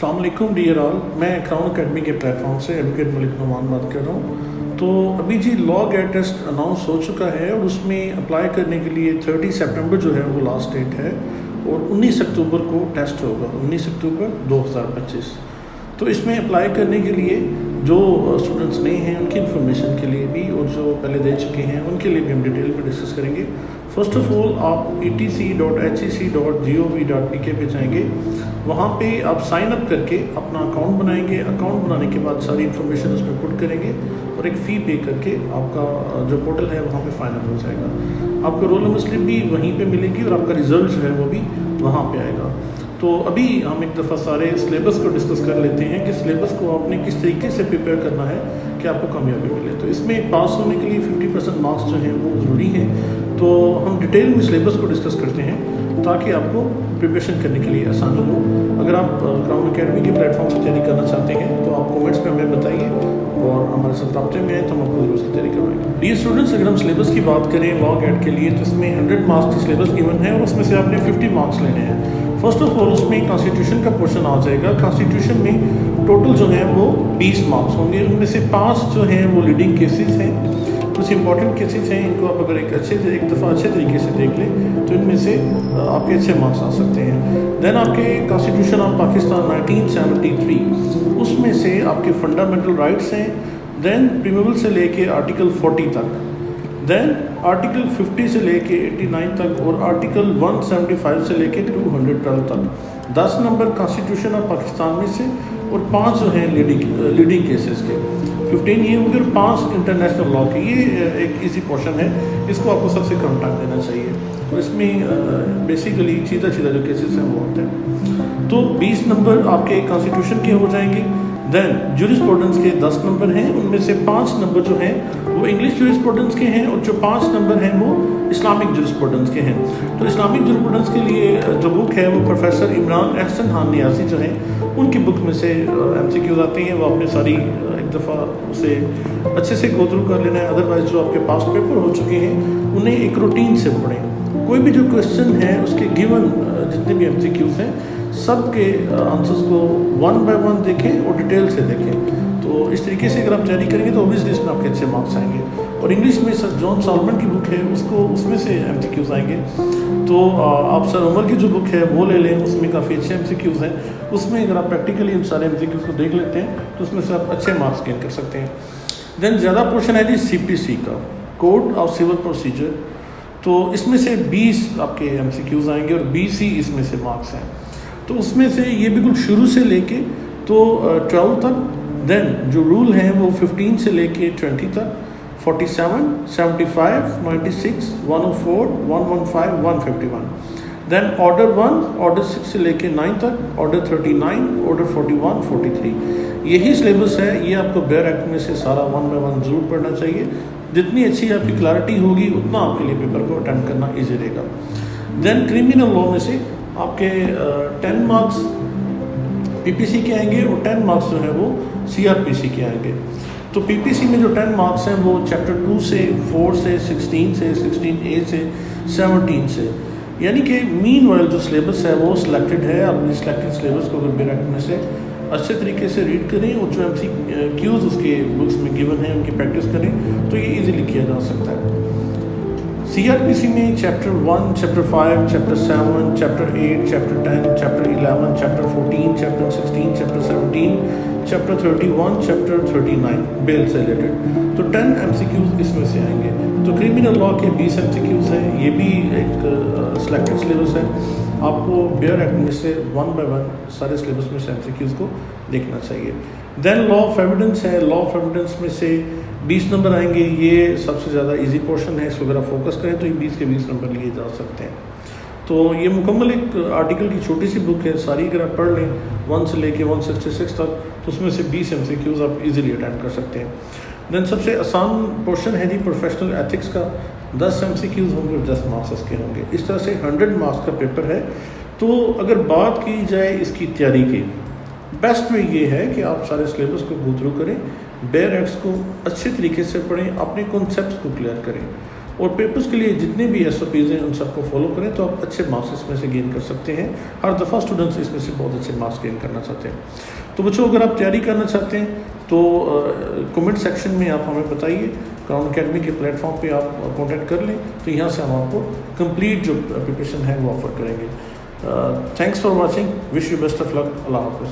अस्सलाम वालेकुम dear all. मैं क्राउन अकेडमी के प्लेटफॉर्म से एडवोकेट मलिक नुमान बात कर रहा हूँ। तो अभी जी लॉ गेट टेस्ट अनाउंस हो चुका है और उसमें अप्लाई करने के लिए 30 सितंबर जो है वो लास्ट डेट है और 19 अक्टूबर को टेस्ट होगा, 19 अक्टूबर 2025। तो इसमें अप्लाई करने के लिए जो स्टूडेंट्स नए हैं उनकी इन्फॉर्मेशन के लिए भी और जो पहले दे चुके हैं उनके लिए भी हम डिटेल में डिस्कस करेंगे। फर्स्ट ऑफ ऑल आप etc.hec.gov.pk पे जाएंगे, वहाँ पे आप साइन अप करके अपना अकाउंट बनाएंगे। अकाउंट बनाने के बाद सारी इन्फॉर्मेशन उसमें पुट करेंगे और एक फ़ी पे करके आपका जो पोर्टल है वहाँ पे फाइनल हो जाएगा। आपका रोल नंबर स्लिप भी वहीं पे मिलेगी और आपका रिज़ल्ट जो है वो भी वहाँ पे आएगा। तो अभी हम एक दफ़ा सारे सिलेबस को डिस्कस कर लेते हैं कि सिलेबस को आपने किस तरीके से प्रिपेयर करना है कि आपको कामयाबी मिले। तो इसमें पास होने के लिए 50% मार्क्स जो हैं वो ज़रूरी हैं। तो हम डिटेल में सिलेबस को डिस्कस करते हैं ताकि आपको प्रिपरेशन करने के लिए आसानी हो। अगर आप क्राउन अकेडमी के प्लेटफॉर्म से तैयारी करना चाहते हैं तो आप कमेंट्स में हमें बताइए और हमारे साथ रब्ते में हैं तो हम आपको जरूर उसकी तैयारी करवाएंगे। डियर स्टूडेंट्स, अगर हम सिलेबस की बात करें लॉ गेट के लिए तो इसमें 100 मार्क्स की सिलेबस गिवन है और उसमें से आपने 50 मार्क्स लेने हैं। फर्स्ट ऑफ ऑल उसमें कॉन्स्टिट्यूशन का पोर्शन आ जाएगा। कॉन्स्टिट्यूशन में टोटल जो है वो 20 मार्क्स होंगे। उनमें से 5 जो हैं वो लीडिंग केसेस हैं, कुछ इंपॉर्टेंट केसेस हैं। इनको आप अगर एक दफ़ा अच्छे तरीके से देख लें तो इनमें से आपके अच्छे मार्क्स आ सकते हैं। देन आपके कॉन्स्टिट्यूशन ऑफ पाकिस्तान 1973 उसमें से आपके फंडामेंटल राइट्स हैं। देन प्रीमेबल से लेके आर्टिकल 40 तक, देन आर्टिकल 50 से लेके 89 तक और आर्टिकल 175 से लेके 212 तक 10 नंबर कॉन्स्टिट्यूशन ऑफ पाकिस्तान में से और 5 जो हैं लीडिंग केसेस के। 15 ये होंगे और 5 इंटरनेशनल लॉ के। ये एक इजी पोर्शन है, इसको आपको सबसे कम टाइम देना चाहिए और इसमें बेसिकली सीधा जो केसेस हैं वो होते हैं। तो 20 नंबर आपके कॉन्स्टिट्यूशन के हो जाएंगे। देन ज्यूरिस्प्रूडेंस के 10 नंबर हैं, उनमें से 5 नंबर जो हैं वो इंग्लिश ज्यूरिस्प्रूडेंस के हैं और जो 5 नंबर हैं वो इस्लामिक ज्यूरिस्प्रूडेंस के हैं। तो इस्लामिक ज्यूरिस्प्रूडेंस के लिए जो बुक है वो प्रोफेसर इमरान एहसन खान नियाज़ी जो हैं उनकी बुक में से MCQs आते हैं। वो आपने सारी एक दफ़ा उसे अच्छे से गो थ्रू कर लेना है। अदरवाइज़ जो आपके पास पेपर हो चुके हैं उन्हें एक रूटीन से पढ़ें। कोई भी जो क्वेश्चन है उसके गिवन जितने भी MCQs हैं सब के आंसर्स को 1 बाय 1 देखें और डिटेल से देखें। तो इस तरीके से अगर आप तैयारी करेंगे तो ऑब्वियसली इसमें आपके अच्छे मार्क्स आएंगे। और इंग्लिश में सर जॉन सॉलमन की बुक है उसमें से MCQs आएंगे। तो आप सर उमर की जो बुक है वो ले लें, उसमें काफ़ी अच्छे MCQs हैं। उसमें अगर आप प्रैक्टिकली इन सारे MCQs को देख लेते हैं तो उसमें से आप अच्छे मार्क्स गेन कर सकते हैं। देन ज़्यादा पोर्शन है जी CPC का, कोड ऑफ सिविल प्रोसीजर। तो इसमें से 20 आपके MCQs आएंगे और 20 ही इसमें से मार्क्स हैं। तो उसमें से ये बिल्कुल शुरू से लेके तो 12 तक। देन जो रूल हैं वो 15 से लेके 20 तक, 47, 75, 96, 104, 115, 151। देन ऑर्डर 1, ऑर्डर 6 से लेके 9 तक, ऑर्डर 39, ऑर्डर 41, 43। यही सिलेबस है। ये आपको बेयर एक्ट में से सारा 1 बाय 1 जरूर पढ़ना चाहिए। जितनी अच्छी आपकी क्लैरिटी होगी उतना आपके लिए पेपर को अटेम्प्ट करना ईजी रहेगा। देन क्रिमिनल लॉ में से आपके 10 मार्क्स PPC के आएंगे और 10 मार्क्स जो है वो CRPC के आएंगे। तो PPC में जो 10 मार्क्स हैं वो चैप्टर 2 से 4 से 16 से 16A से 17 से, यानी कि मीन वाइल जो सिलेबस है वो सिलेक्टेड है। अपनी सिलेक्टेड सिलेबस को अगर बेयर एक्ट में से अच्छे तरीके से रीड करें और जो MCQs उसके बुक्स में गिवन है उनकी प्रैक्टिस करें तो ये इजीली किया जा सकता है। CRPC में chapter 1, chapter 5, chapter 7, chapter 8, chapter 10, chapter 11, chapter 14, chapter 16, chapter 17, chapter 31, chapter 39 bail से रिलेटेड। तो 10 MCQs इसमें से आएंगे। तो क्रिमिनल लॉ के 20 MCQs हैं। ये भी एक सिलेक्टेड सिलेबस है। आपको बेयर एक्ट में से 1 बाय 1 सारे सिलेबस में से MCQs को देखना चाहिए। देन लॉ ऑफ एविडेंस है। लॉ ऑफ एविडेंस में से 20 नंबर आएंगे। ये सबसे ज़्यादा इजी पोर्शन है। इसको अगर आप फोकस करें तो ये 20 के 20 नंबर लिए जा सकते हैं। तो ये मुकम्मल एक आर्टिकल की छोटी सी बुक है। सारी अगर आप पढ़ लें 1 से लेके 166 तक तो उसमें से 20 MCQs आप इजीली अटेम्प्ट कर सकते हैं। देन सबसे आसान पोर्शन है जी प्रोफेशनल एथिक्स का। 10 MCQs होंगे और 10 मार्क्स उसके होंगे। इस तरह से 100 मार्क्स का पेपर है। तो अगर बात की जाए इसकी तैयारी की, बेस्ट वे ये है कि आप सारे सिलेबस को गो थ्रू करें, बेयर एक्ट्स को अच्छे तरीके से पढ़ें, अपने कॉन्सेप्ट्स को क्लियर करें और पेपर्स के लिए जितने भी SOPs हैं उन सबको फॉलो करें तो आप अच्छे मार्क्स इसमें से गेन कर सकते हैं। हर दफ़ा स्टूडेंट्स इसमें से बहुत अच्छे मार्क्स गेन करना चाहते हैं। तो बच्चों, अगर आप तैयारी करना चाहते हैं तो कमेंट सेक्शन में आप हमें बताइए, क्राउन अकेडमी के प्लेटफॉर्म पे आप कांटेक्ट कर लें, तो यहाँ से हम आपको कंप्लीट जो प्रिपरेशन है वो ऑफर करेंगे। Thanks for watching, wish you best of luck, अल्लाह हाफ़िज़।